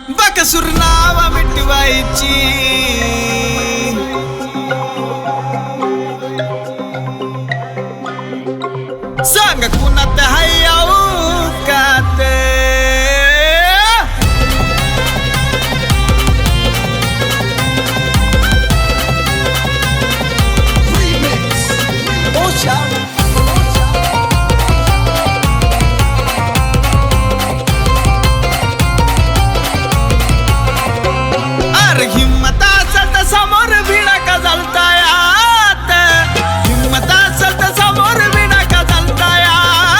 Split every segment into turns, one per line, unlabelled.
बकासूर नाव मिटवायची सांग कुणात हाय औकात हिम्मत असेल तर समोर भिडा चालतायात हिम्मत असेल तर समोर भिडा चालतायात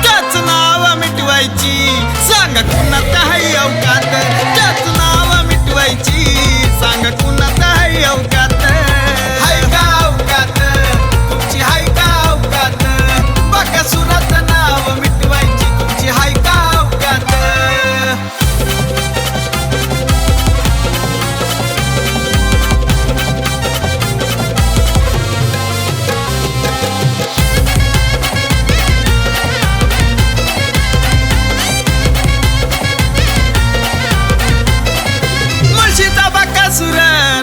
त्याच नाव मिटवायची सांग कुणात हाय औकात त्याच नाव मिटवायची सांग कुणात हाय औकात हाय का औकात तुमची हाय का औकात बकासुराचं नाव मिटवायची तुमची हाय का औकात बकासूर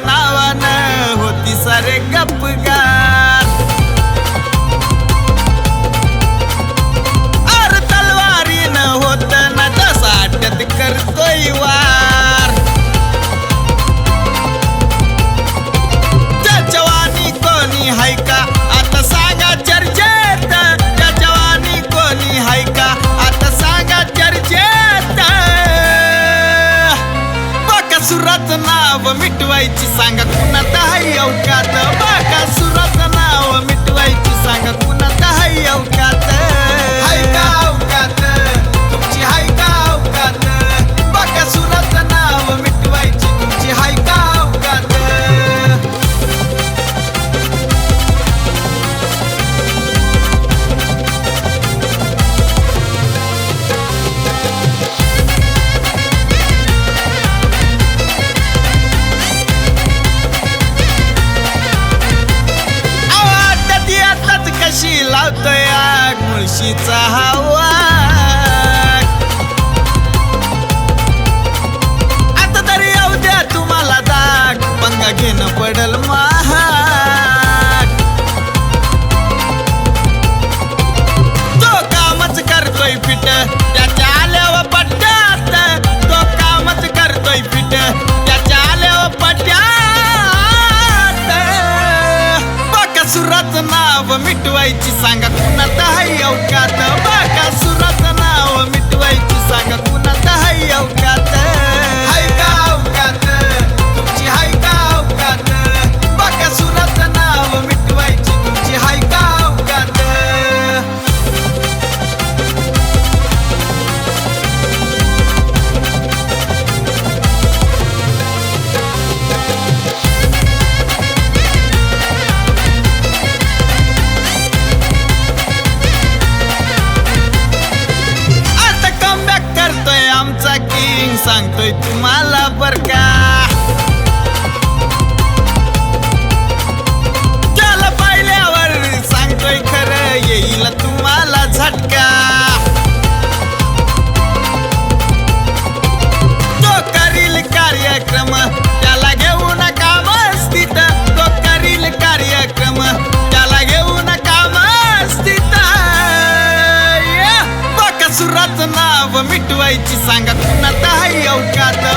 नावानं होती सारे गपगार अर तलवारीनं होत ना तसा अटत करतोय वार जवानी कोणी हाय का आता सांगा चर्चेत जवानी कोणी हाय का आता सांगा चर्चेत बकासुराचं नाव मिटवायची सांगा कुणात हाय औकात बकासुराचं नाव मिटवायची सांगा कुणात हाय औकात हाय का औकात तुमची हाय का औकात बकासुराचं नाव मिटवायची तुमची हाय का औकात कशी लावतोय आग मुळशीचा हवा आता तरी येऊ द्या तुम्हाला दाग पंगा घेणं पडल महाग तो कामच करतोय फिट त्याच्या आल्यावर पट्ट्यात तो कामच करतोय फिट त्याच्या आल्यावर पट्ट्यात बकासुराचं नाव मिटवायची सांगा कुणात हाय औकात बकासुराचं नाव मिटवायची सांगा कुणात हाय औकात हाय का औकात तुमची हाय का औकात बकासुराचं नाव मिटवायची तुमची हाय का औकात आमचा किंग सांगतोय तुम्हाला बर का त्याला पाहिल्यावर सांगतोय खरं येईल तुम्हाला झटका तो करील कार्यक्रम त्याला घेऊ नका मस्तीत तो करील कार्यक्रम त्याला घेऊ नका मस्तीत बकासुराचं नाव मिटवायची सांगा कुणात हाय औकात